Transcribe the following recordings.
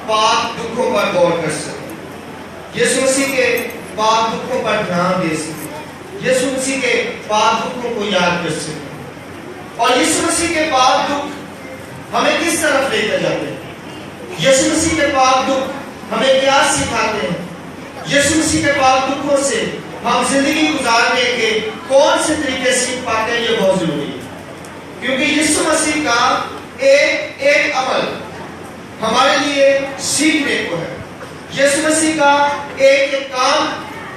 پاک دکھوں پر غور کر سکیں، یسوع مسیح کے پاک دکھوں پر دھیان دے سکیں، یسوع مسیح کے پاک دکھوں کو یاد کر سکیں، اور یسوع مسیح کے پاک دکھ ہمیں کس طرف لے کر جاتے ہیں، یسوع مسیح کے پاک دکھ ہمیں کیا سکھاتے ہیں، یسوع مسیح کے پاک دکھوں سے ہم زندگی گزارنے کے کون سے طریقے سیکھ پاتے ہیں، یہ بہت ضروری ہے، کیونکہ یسوع مسیح کا ایک عمل ہمارے لیے سیکھنے کو ہے، یسوع مسیح کا ایک کام،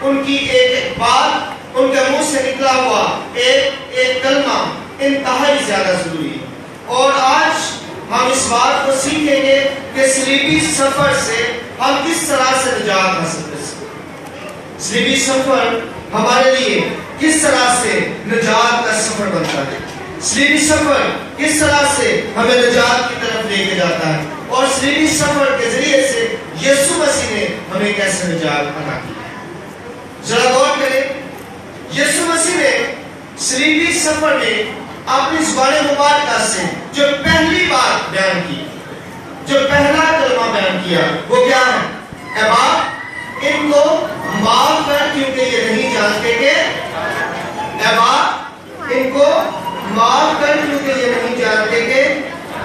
ان کی ایک بات، ان کے منہ سے نکلا ہوا ایک کلمہ انتہائی زیادہ ضروری ہے۔ اور آج ہم اس بات کو سیکھیں گے کہ صلیبی سفر سے ہم کس طرح سے نجات حاصل کر سکتے ہیں، صلیبی سفر ہمارے لیے کس طرح سے نجات کا سفر بنتا ہے، صلیبی سفر کس طرح سے ہمیں نجات کی طرف لے کے جاتا ہے، اور صلیبی سفر کے ذریعے سے یسوع مسیح نے ہمیں کیسے نجات عطا کی۔ ذرا غور کریں، یسوع مسیح نے صلیبی سفر میں اپنی زبان مبارکہ سے جو پہلی بات بیان کی، جو پہلا کلمہ بیان کیا، وہ کیا ہے؟ اے باپ ان کو معاف کر کیونکہ یہ نہیں جانتے کہ، اے باپ ان کو معاف کر کیونکہ یہ نہیں جانتے کہ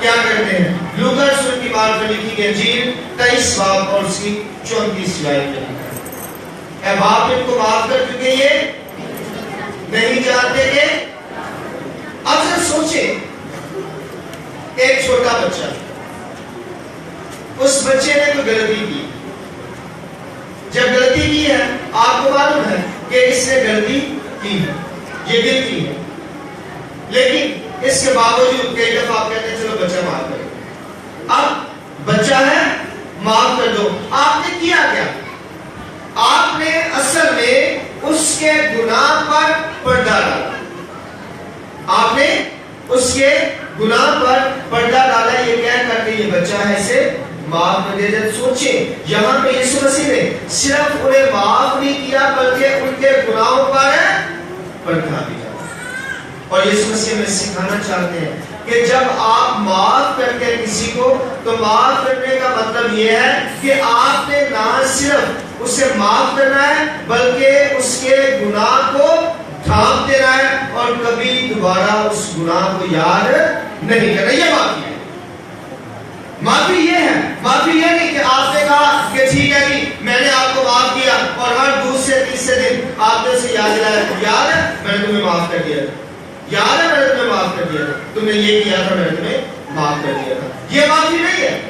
کیا کرتے ہیں۔ لوکا رسول کی بات میں لکھی گئی انجیل 23 باب اور اس کی 34 آیت میں لکھا ہے، اے باپ ان کو معاف کر کیونکہ یہ نہیں جانتے کہ۔ اب ذرا سوچیں، ایک چھوٹا بچہ، اس بچے نے کوئی غلطی کی، جب غلطی کی ہے آپ کو معلوم ہے کہ اس نے غلطی کی ہے، یہ دل کی ہے، لیکن اس کے باوجود کئی دفعہ آپ کہتے ہیں چلو بچہ معاف کرے، اب بچہ ہے معاف کر دو، آپ نے کیا کیا؟ آپ نے اصل میں اس کے گناہ پر پردہ ڈالا، آپ نے اس کے گناہ پر پردہ ڈالا، یہ کہہ کر کے یہ بچہ ہے اسے معاف کر دے۔ سوچیں یہاں پہ یسوع مسیح نے صرف انہیں معاف نہیں کیا بلکہ ان کے گناہوں پر پردہ بھی ڈالا، اور یسوع مسیح ہمیں سکھانا چاہتے ہیں کہ جب آپ معاف کرتے ہیں کسی کو تو معاف کرنے کا مطلب یہ ہے کہ آپ نے نہ صرف اسے معاف کرنا ہے بلکہ اس کے گناہ کو ڈھانپ دینا ہے اور کبھی دوبارہ اس گناہ کو یاد نہیں کرنا۔ یہ معافی ہے، معافی یہ ہے، معافی یہ نہیں کہ آپ نے کہا کہ ٹھیک ہے جی میں نے آپ کو معاف کیا اور ہر دوسرے تیسرے دن آپ نے اسے یاد دلایا، یاد ہے میں نے تمہیں معاف کر دیا تھا، یاد ہے میں نے تمہیں معاف کر دیا تھا، تم نے یہ کیا تھا میں نے تمہیں معاف کر دیا تھا۔ یہ معافی نہیں ہے،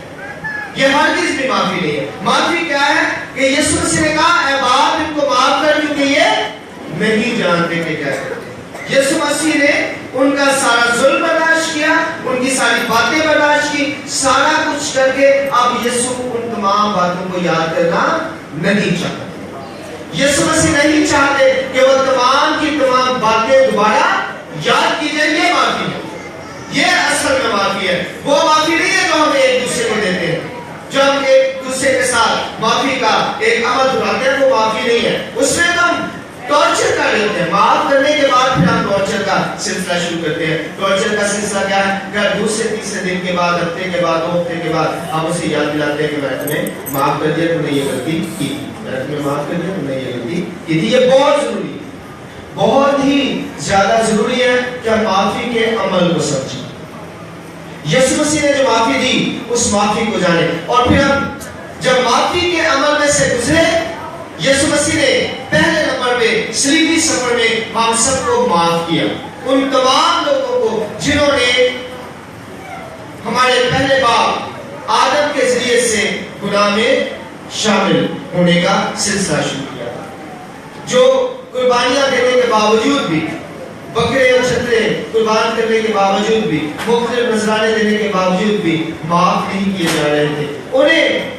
یہ ہرگز بھی معافی نہیں ہے۔ معافی کیا ہے کہ یسوع مسیح نے کہا اے باپ ان کو معاف کر کیونکہ یہ نہیں جانتے کہ کیا کرتے ہیں۔ یسوع مسیح نے ان کا سارا ظلم برداشت کیا، ان کی ساری باتیں برداشت کی، سارا کچھ کر کے اب یسوع ان تمام باتوں کو یاد کرنا نہیں چاہتے۔ یسوع مسیح نہیں چاہتے کہ وہ تمام کی تمام باتیں دوبارہ یاد کی جائیں۔ یہ معافی ہے، یہ اصل میں معافی ہے۔ وہ معافی نہیں ہے جو ہم ایک دوسرے کو دیتے ہیں، جو ہم ایک دوسرے کے ساتھ معافی کا ایک عمل دہراتے ہیں، وہ معافی نہیں ہے۔ اس میں تو ہم ٹارچر کر لیتے ہیں، معاف کرنے کے بعد پھر ہم ٹارچر کا سلسلہ شروع کرتے ہیں۔ ٹارچر کا سلسلہ کیا ہے کہ دوسرے تیسرے دن کے بعد، ہفتے کے بعد، دو ہفتے کے بعد ہم اسے یاد دلاتے ہیں کہ میں نے تمہیں معاف کر دیا، تم نے یہ غلطی کی تھی، میں نے تمہیں معاف کر دیا، تم نے یہ غلطی کی تھی۔ یہ بہت ضروری ہے، بہت ہی زیادہ ضروری ہے کہ ہم معافی کے عمل کو سمجھیں۔ یسوع مسیح نے جو معافی دی اس معافی کو جانیں، اور پھر ہم جب معافی کے عمل میں سے گزرے، یسوع مسیح نے پہلے نمبر پہ صلیبی سفر میں ہم سب کو معاف کیا، ان تمام لوگوں کو جنہوں نے ہمارے پہلے باپ آدم کے ذریعے سے گناہ میں شامل ہونے کا سلسلہ شروع کیا، جو قربانیاں دینے کے باوجود بھی، بکرے اور چھترے قربان کرنے کے باوجود بھی، مختلف نذرانے دینے کے باوجود بھی معاف نہیں کیے جا رہے تھے، انہیں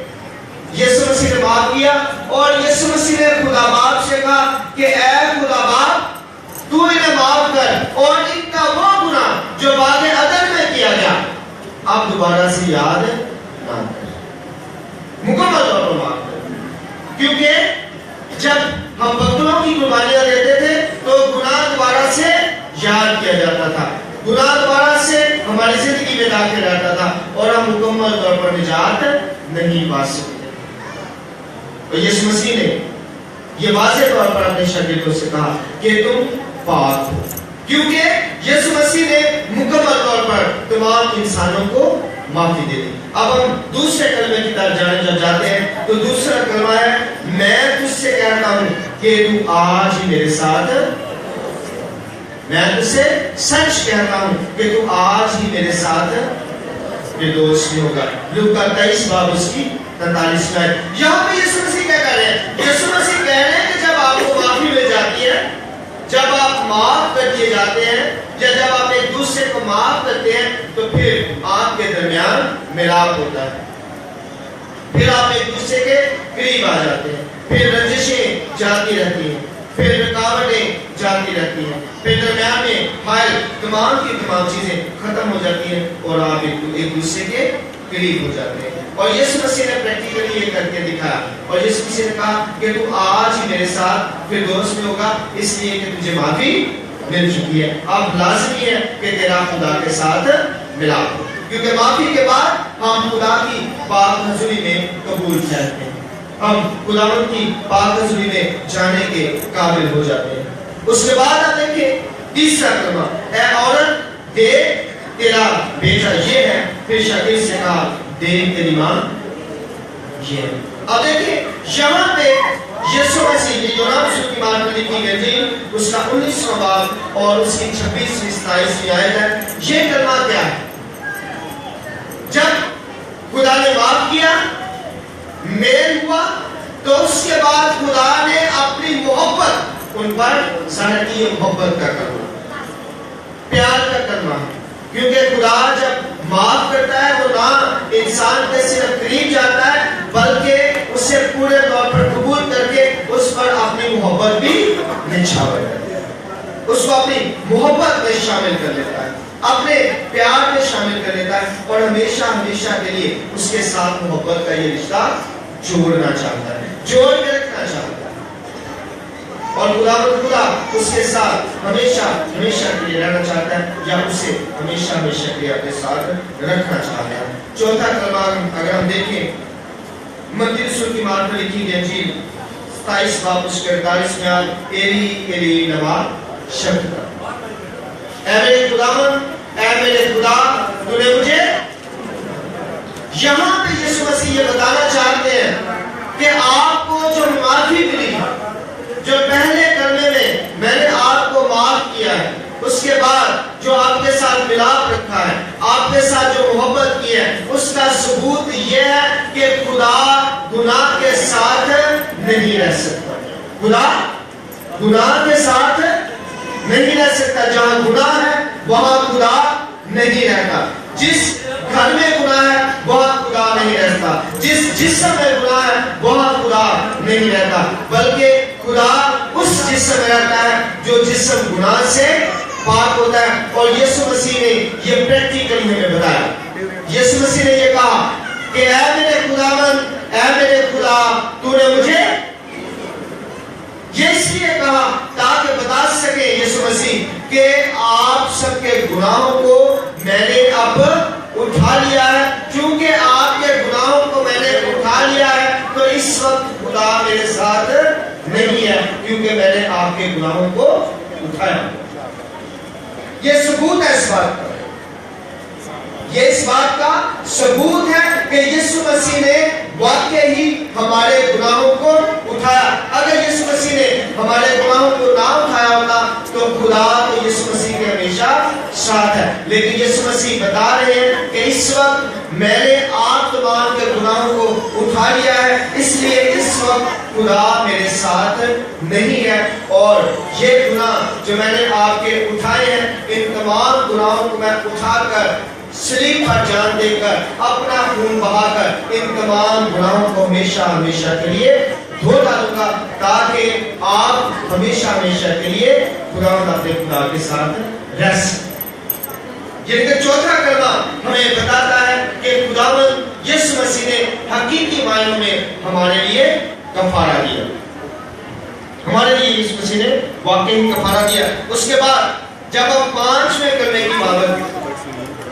یسوع مسیح نے معاف کیا۔ اور یسوع مسیح نے خدا باپ سے کہا کہ اے خدا باپ تو انہیں معاف کر اور ان کا وہ گناہ جو باغ عدن میں کیا گیا اب دوبارہ سے یاد نہ کر، مکمل طور پر معاف کر، کیونکہ جب ہم بکروں کی قربانیاں دیتے تھے تو گناہ دوبارہ سے یاد کیا جاتا تھا، گناہ دوبارہ سے ہماری زندگی میں داخل رہتا تھا اور ہم مکمل طور پر نجات نہیں پا سکتے. اور یسوع مسیح نے یہ واضح طور پر اپنے شاگردوں سے کہا کہ تم پاک ہو، کیونکہ یسوع مسیح نے مکمل طور پر تمام انسانوں کو معافی دے دی. اب ہم دوسرے کلمے کی طرف جب جاتے ہیں تو دوسرا کلمہ ہے میں تجھ سے کہتا ہوں کہ تو آج ہی میرے ساتھ، میں تجھ سے سچ کہتا ہوں کہ تو آج ہی میرے ساتھ دوست میں ہوگا. لوکا 23 باب اس کی 43 میں. یہاں پہ یسوع مسیح کیا کہہ رہے ہیں؟ یسوع مسیح کہہ رہے ہیں کہ جب آپ کو معافی مل جاتی ہے، جب آپ معاف کر دیے جاتے ہیں یا جب آپ ایک دوسرے کو معاف کرتے ہیں تو پھر آپ کے درمیان ملاپ ہوتا ہے، پھر آپ ایک دوسرے کے قریب آ جاتے ہیں، پھر رنجشیں جاتی رہتی ہیں، پھر رکاوٹیں جاتی رہتی ہیں، پھر درمیان میں حائل تمام کی تمام چیزیں ختم ہو جاتی ہیں اور آپ ایک دوسرے کے قریب ہو جاتے ہیں. اور یسوع مسیح نے پریکٹیکلی یہ کر کے دکھایا اور یسوع مسیح نے کہا کہ تو آج ہی میرے ساتھ فردوس میں ہوگا، اس لیے کہ تجھے معافی مل چکی ہے. اب لازمی ہے کہ تیرا خدا کے ساتھ ملاپ ہو، کیونکہ معافی کے بعد ہم خدا کی پاک حضوری میں قبول ٹھہرتے ہیں، ہم خداوند کی پاک حضوری میں جانے کے قابل ہو جاتے ہیں. اس کے بعد آپ دیکھیں تیسرا کلمہ، اے عورت دیکھ تیرا بیٹا یہ ہے. پھر شاگرد سے کہا دیکھ تیری ماں یہ ہے. اب دیکھیں یہاں پہ یسوع مسیح یہ یونان رسول کی بات میں لکھی گئی تھی، اس کا 19واں باب اور اس کی 26ویں 27ویں آیت ہے. یہ کلمہ کیا ہے؟ جب خدا نے معاف کیا، میل ہوا، تو اس کے بعد خدا نے اپنی محبت ان پر ظاہر کی. یہ محبت کا کلمہ، پیار کا کلمہ ہے، کیونکہ خدا جب معاف کرتا ہے وہ نہ انسان کے صرف قریب جاتا ہے بلکہ اسے پورے طور پر قبول کر کے اس پر اپنی محبت بھی نچھاور کرتا ہے، اس کو اپنی محبت میں شامل کر لیتا ہے، اپنے پیار میں شامل کر لیتا ہے اور ہمیشہ ہمیشہ کے لیے اس کے ساتھ محبت کا یہ رشتہ جوڑنا چاہتا ہے، جوڑ کے رکھنا چاہتا ہے. اور خدا اس کے ساتھ ہمیشہ ہمیشہ کے لیے رہنا چاہتا ہے یا اسے ہمیشہ ہمیشہ کے لیے اپنے ساتھ رکھنا چاہتا ہے. چوتھا کلمہ اگر ہم دیکھیں متی رسول کی بات میں لکھی گئی انجیل 27 باب اس کے 48 میں ایلی ایلی لما شبکتا، اے میرے خداوند، اے میرے خدا تو نے مجھے. یہاں پہ یسوع مسیح یہ بتانا چاہتے ہیں کہ آپ کو جو معافی ملی، جو پہلے کلمے میں نے آپ کو معاف کیا ہے، اس کے بعد جو آپ کے ساتھ ملاپ رکھا ہے، آپ کے ساتھ جو محبت کی ہے، اس کا ثبوت یہ ہے کہ خدا گناہ کے ساتھ نہیں رہ سکتا. خدا گناہ کے ساتھ نہیں رہ سکتا. جہاں گناہ ہے وہاں خدا نہیں رہتا. جس گھر میں گناہ ہے وہاں خدا نہیں رہتا. جس جسم میں گناہ ہے وہاں خدا نہیں رہتا، بلکہ خدا اس جسم میں رہتا ہے جو جسم گناہ سے پاک ہوتا ہے. اور یسوع مسیح نے یہ پریکٹیکلی ہمیں بتایا. یسوع مسیح نے یہ کہا کہ اے میرے خداوند، اے میرے خدا تو نے مجھے. یہ اس لیے کہا تاکہ بتا سکے یسوع مسیح کہ آپ سب کے گناہوں کو میں نے اب اٹھا لیا ہے. کیونکہ آپ کے گناہوں کو میں نے اٹھا لیا ہے تو اس وقت خدا میرے ساتھ نہیں ہے، کیونکہ میں نے آپ کے گناہوں کو اٹھایا. یہ ثبوت ہے اس بات کا، یہ اس بات کا ثبوت ہے کہ یسوع مسیح نے واقعی ہی ہمارے گناہوں کو اٹھایا. اگر یسوع مسیح نے ہمارے گناہوں کو نہ اٹھایا ہوتا تو خدا تو یسوع مسیح کے ہمیشہ ساتھ ہے. لیکن یسوع مسیح بتا رہے ہیں کہ اس وقت میں نے آپ تمام کے گناہوں کو اٹھا لیا ہے، اس لیے اس وقت خدا میرے ساتھ نہیں ہے. اور یہ گناہ جو میں نے آپ کے اٹھائے ہیں، ان تمام گناہوں کو میں اٹھا کر صلیب پر جان دے کر اپنا خون بہا کر ان تمام گناہوں کو ہمیشہ ہمیشہ کے لیے دھو ڈالوں گا، تاکہ آپ ہمیشہ ہمیشہ کے لیے خداوند اپنے خدا کے ساتھ رہ سکیں. یہ چوتھا کلمہ ہمیں بتاتا ہے کہ خداوند یسوع مسیح نے حقیقی معنوں میں ہمارے لیے کفارہ دیا، ہمارے لیے یسوع مسیح نے واقعی کفارہ دیا. اس کے بعد جب ہم 5ویں کلمے کی بابت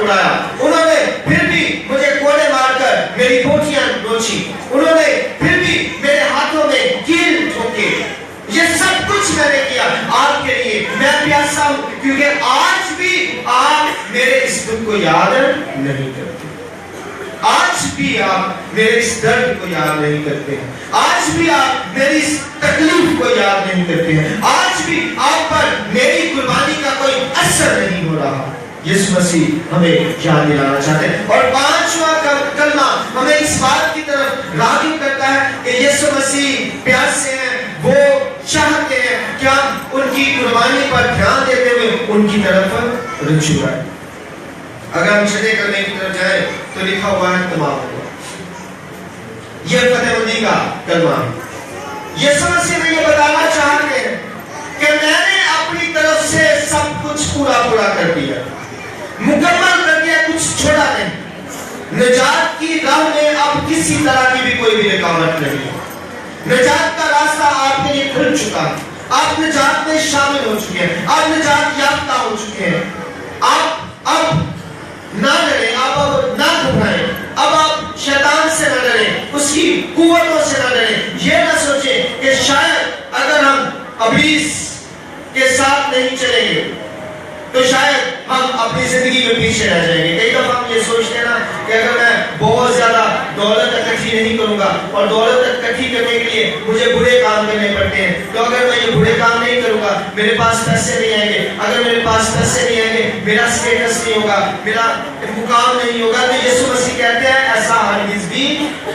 اڑایا, انہوں نے پھر بھی مجھے کوڑے مار کر میری بوٹیاں نوچی, انہوں نے پھر بھی میرے ہاتھوں میں کیل ٹھوکے. یہ سب کچھ میں نے کیا آپ کے لیے. میں پیاسا ہوں کیونکہ آج بھی آپ میرے اس دکھ کو یاد نہیں کرتے, آج بھی آپ میرے اس درد کو یاد نہیں کرتے ہیں, آج بھی آپ میری اس تکلیف کو یاد نہیں کرتے ہیں, آج بھی آپ پر میری قربانی کا کوئی اثر نہیں ہو رہا. یسوع مسیح ہمیں یاد دلانا چاہتے ہیں. اور پانچواں کلمہ ہمیں اس بات کی طرف راغب کرتا ہے کہ یسوع مسیح پیاسے ہیں, وہ چاہتے ہیں کہ ہم ان کی قربانی پر دھیان دیتے ہوئے ان کی طرف رجوع آئیں. اگر ہم چھٹے کلمے کی طرف جائیں تو لکھا ہوا ہے تمام ہوا. یہ فتح مندی کا کلمہ ہے. یسوع مسیح میں یہ بتانا چاہتے ہیں کہ میں نے اپنی طرف سے سب کچھ پورا کر دیا, مکمل کر دیا, کچھ چھوڑا نہیں. نجات کی راہ میں اب کسی طرح کی بھی کوئی بھی رکاوٹ نہیں ہے. نجات کا راستہ آپ کے لیے کھل چکا ہے, آپ نجات میں شامل ہو چکے ہیں, آپ نجات یافتہ ہو چکے ہیں. آپ اب نہ ڈریں, آپ اب نہ گھبرائیں, اب آپ شیطان سے نہ ڈریں, اس کی قوتوں سے نہ ڈریں. یہ نہ سوچیں کہ شاید اگر ہم ابلیس کے ساتھ نہیں چلیں گے تو شاید ہم اپنی زندگی میں پیچھے رہ جائیں گے. کئی دفعہ ہم یہ سوچتے ہیں نا کہ اگر میں بہت زیادہ دولت اکٹھی نہیں کروں گا, اور دولت اکٹھی کرنے کے لیے مجھے برے کام کرنے پڑتے ہیں, تو اگر میں یہ برے کام نہیں کروں گا میرے پاس پیسے نہیں آئیں گے, اگر میرے پاس پیسے نہیں آئیں گے میرا اسٹیٹس نہیں ہوگا, میرا مقام نہیں ہوگا. تو یسوع مسیح کہتے ہیں ایسا ہرگز بھی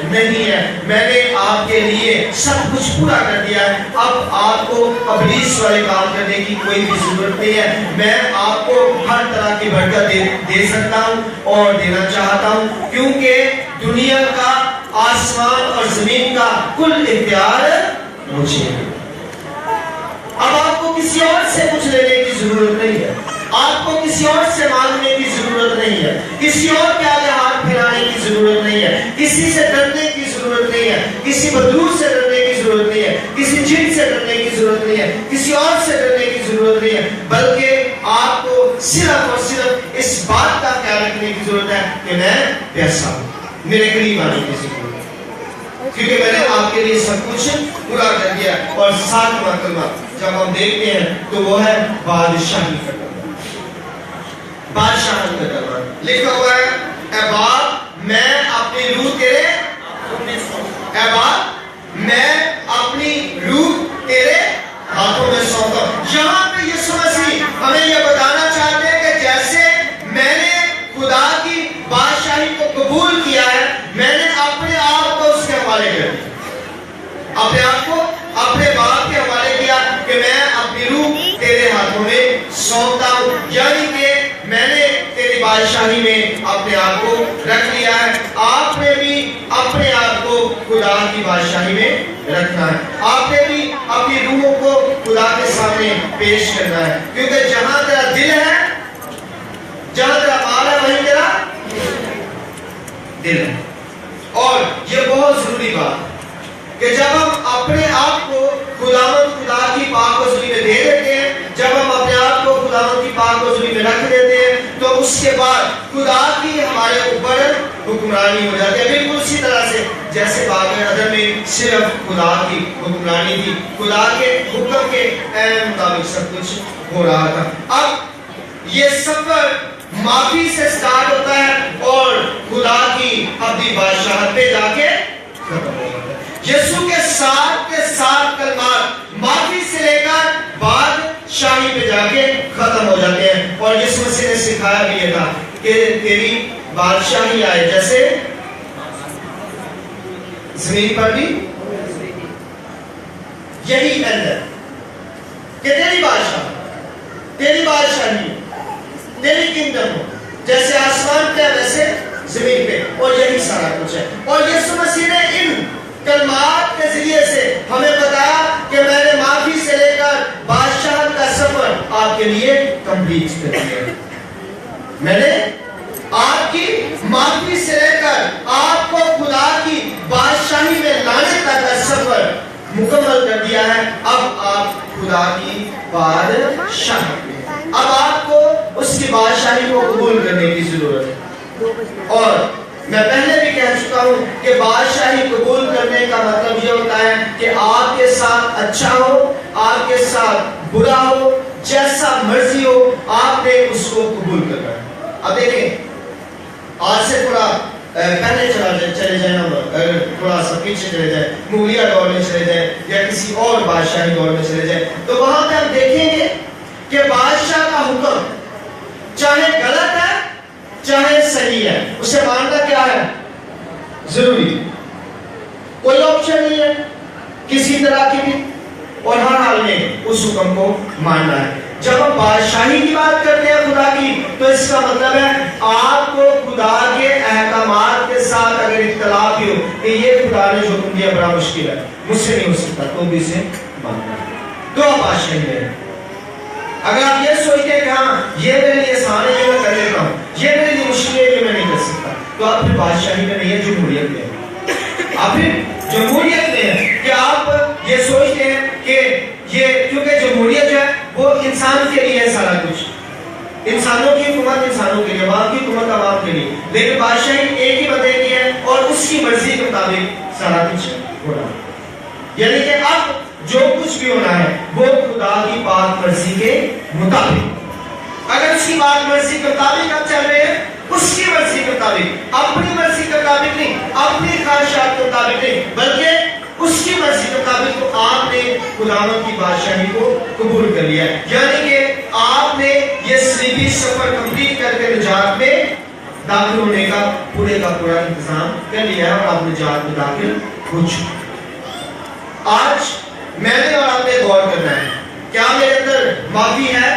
نہیں ہے, میں نے آپ کے لیے سب کچھ پورا کر دیا ہے. اب آپ کو ابلیس والے کام کرنے کی کوئی بھی ضرورت نہیں ہے. میں آپ کو ہر طرح کی برکت دے سکتا ہوں اور دینا چاہتا ہوں, کیونکہ دنیا کا, آسمان اور زمین کا کل اختیار مجھے ہے. اب آپ کو کسی اور سے کچھ لینے کی ضرورت نہیں ہے, آپ کو کسی اور سے مانگنے کی ضرورت نہیں ہے, کسی اور کے آگے ہاتھ پھیلانے کی ضرورت نہیں ہے, کسی سے ڈرنے کی ضرورت نہیں ہے, کسی بدعور سے ڈرنے کی ضرورت نہیں ہے, کسی جن سے ڈرنے کی ضرورت نہیں ہے, کسی اور سے ڈرنے کی ضرورت نہیں ہے, بلکہ آپ کو صرف اور صرف اس بات کا خیال رکھنے کی ضرورت ہے کہ میں پیاسا ہوں, میرے قریب آنے کی ضرورت ہے, کیونکہ میں نے آپ کے لیے سب کچھ پورا کر دیا. اور ساتواں کلمہ جب ہم دیکھتے ہیں تو وہ ہے بادشاہی کا کلمہ. بادشاہی کا کلمہ لکھا ہوا ہے, اے باپ میں اپنی روح تیرے, اے باپ میں اپنی روح تیرے ہاتھوں میں سونپتا ہوں. یہاں پہ یسوع مسیح ہمیں یہ بتانا چاہتے ہیں کہ جیسے میں نے خدا کی بادشاہی کو قبول کیا ہے, میں نے اپنے آپ کو اس کے حوالے کر دیا, اپنے آپ کو اپنے باپ کے حوالے کیا کہ میں اپنی روح تیرے ہاتھوں میں سونپتا ہوں. یعنی کہ میں نے تیری بادشاہی میں اپنے آپ کو رکھ لیا ہے. آپ نے بھی اپنے آپ کو خدا کی بادشاہی میں رکھنا ہے, آپ نے بھی اپنی روحوں کو خدا کے سامنے پیش کرنا ہے, کیونکہ جہاں تیرا دل ہے, جہاں تیرا مال ہے, وہیں تیرا دل ہے. اور یہ بہت ضروری بات ہے کہ جب ہم اپنے آپ کو خدا کی پاک حضوری میں دے دیتے ہیں, جب ہم اپنے آپ کو خدا کی پاک حضوری میں رکھ دیتے ہیں, تو اس کے بعد خدا کی ہمارے اوپر حکمرانی ہو جاتی ہے. بالکل اسی طرح سے جیسے باغ عدن میں صرف خدا کی حکمرانی تھی, خدا کے حکم کے مطابق سب کچھ ہو رہا تھا. اب یہ سفر معافی سے سٹارٹ ہوتا ہے اور خدا کی ابدی بادشاہت پہ جا کے ختم ہو جاتا ہے. یسوع کے ساتھ کلمات معافی سے لے کر بادشاہی پہ جا کے ختم ہو جاتے ہیں. اور یسوع مسیح نے سکھایا بھی یہ تھا کہ تیری بادشاہی آئے جیسے زمین پر بھی, یہی ہے کہ تیری بادشاہی تیری کنگڈم ہو, جیسے آسمان پہ ویسے زمین پہ, اور یہی سارا کچھ ہے. اور یسوع مسیح نے ان کلمات کے ذریعے سے ہمیں بتایا کہ میں نے معافی سے لے کر بادشاہت کا سفر آپ کے لیے کمپلیٹ کر دیا. میں نے آپ کی معافی سے لے کر آپ کو خدا کی بادشاہی میں لانے تک کا سفر مکمل کر دیا ہے. اب آپ خدا کی بادشاہی میں, اب آپ کو اس کی بادشاہی کو قبول کرنے کی ضرورت اور میں پہلے بھی کہہ چکا ہوں کہ بادشاہی قبول کرنے کا مطلب یہ ہوتا ہے کہ آپ کے ساتھ اچھا ہو، آپ کے ساتھ برا ہو، جیسا مرضی ہو، آپ نے اس کو قبول کرنا ہے۔ اب دیکھیں، آج سے تھوڑا پہلے چلے جائیں، اگر تھوڑا سا پیچھے چلے جائیں، مغلیہ دور میں چلے جائیں یا کسی اور بادشاہی دور میں چلے جائیں، تو وہاں پہ ہم دیکھیں گے کہ بادشاہ کا حکم چاہے غلط ہے چاہے صحیح ہے، اسے ماننا کیا ہے؟ ضروری، کوئی آپشن نہیں ہے کسی طرح کی بھی، اور ہر حال میں اس حکم کو ماننا ہے۔ جب ہم بادشاہی کی بات کرتے ہیں خدا کی، تو اس کا مطلب ہے آپ کو خدا کے احکامات کے ساتھ اگر اختلاف بھی ہو کہ یہ خدا نے جو حکم دیا بڑا مشکل ہے، مجھ سے نہیں ہو سکتا، تو بھی اسے ماننا ہے، تو آپ بادشاہی میں۔ اگر آپ یہ سوچتے ہیں کہ ہاں یہ میرے لیے آسان ہے جو میں کر لیتا ہوں، یہ میرے لیے مشکل ہے جو میں نہیں کر سکتا، تو آپ پھر بادشاہی میں نہیں ہے، جمہوریت میں ہے۔ آپ پھر جمہوریت میں ہے کہ آپ یہ سوچتے ہیں کہ یہ، کیونکہ جمہوریت جو ہے وہ انسان کے لیے ہے، سارا کچھ انسانوں کی حکومت انسانوں کے لیے، عوام کی حکومت عوام کے لیے، لیکن بادشاہی ایک ہی بندے کی ہے اور اس کی مرضی کے مطابق سارا کچھ ہو رہا ہے۔ یعنی کہ اب جو کچھ بھی ہونا ہے وہ خدا کی پاک مرضی کے مطابق، اگر اس کی پاک مرضی کے مطابق آپ چل رہے ہیں، اس کی مرضی کے مطابق، اپنی مرضی کے مطابق نہیں، اپنی خواہشات کے مطابق نہیں، بلکہ اس کی مرضی کے مطابق، تو آپ نے خداوند کی بادشاہی کو قبول کر لیا ہے۔ یعنی کہ آپ نے یہ صلیبی سفر کمپلیٹ کر کے نجات میں داخل ہونے کا پورا انتظام کر لیا ہے، اور آپ نجات میں داخل ہو چکے۔ آج میں نے اور آپ نے غور کرنا ہے، کیا میرے اندر معافی ہے؟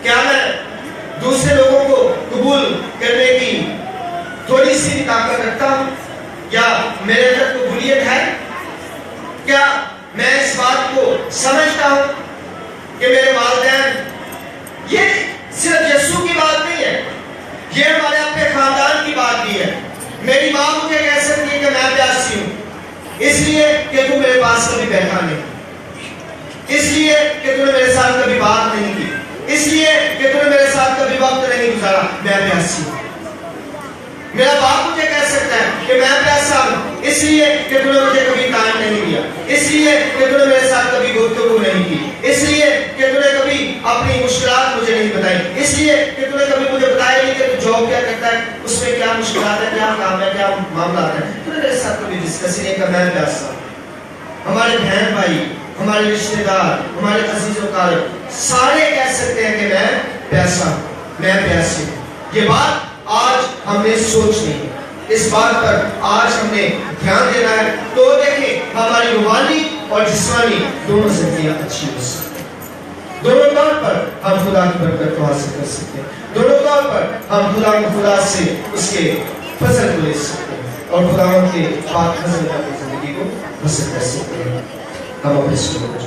کیا میں دوسرے لوگوں کو قبول کرنے کی تھوڑی سی طاقت رکھتا ہوں؟ یا میرے اندر قبولیت ہے؟ کیا میں اس بات کو سمجھتا ہوں کہ میرے والدین، یہ صرف یسوع کی بات نہیں ہے، یہ ہمارے اپنے خاندان کی بات بھی ہے۔ میری ماں مجھے کہہ سکتی ہے کہ میں پیاسی ہوں اس لیے کہ تو میرے پاس کبھی بیٹھا نہیں، اس لیے کہ تو نے میرے ساتھ کبھی بات نہیں کی، اس لیے کہ تو نے میرے ساتھ کبھی وقت نہیں گزارا، میں پیاسی ہوں۔ میرا باپ مجھے کہہ سکتا ہے کہ میں پیاسا ہوں اس لیے کہ تو نے مجھے کبھی ٹائم نہیں دیا، اس لیے کہ تو نے میرے ساتھ کبھی گفتگو نہیں کی، اس لیے کہ تو نے کبھی اپنی مشکلات مجھے نہیں بتائی، اس لیے کہ تو نے کبھی مجھے بتایا نہیں کہ تو جاب کیا کرتا ہے، اس میں کیا مشکلات ہے، کیا کام ہے، کیا معاملات ہیں، تو نے میرے ساتھ کبھی ڈسکس نہیں کیا، میں پیاسا ہوں۔ ہمارے بہن بھائی، ہمارے رشتہ دار، ہمارے عزیز و اقارب سارے کہہ سکتے ہیں کہ میں پیاسا ہوں، میں پیاسی ہوں۔ یہ بات آج ہم نے سوچنی ہے، اس بات پر آج ہم نے دھیان دینا ہے، تو دیکھیں ہماری روحانی اور جسمانی دونوں زندگیاں اچھی ہو سکتی ہیں، دونوں طور پر ہم خدا کی برکت کو حاصل کر سکتے ہیں، دونوں طور پر ہم خدا سے اس کے فضل کو لے سکتے ہیں، اور خدا کے پاک فضل پر زندگی کو حاصل کر سکتے ہیں۔ ہم اپنے سلوک کو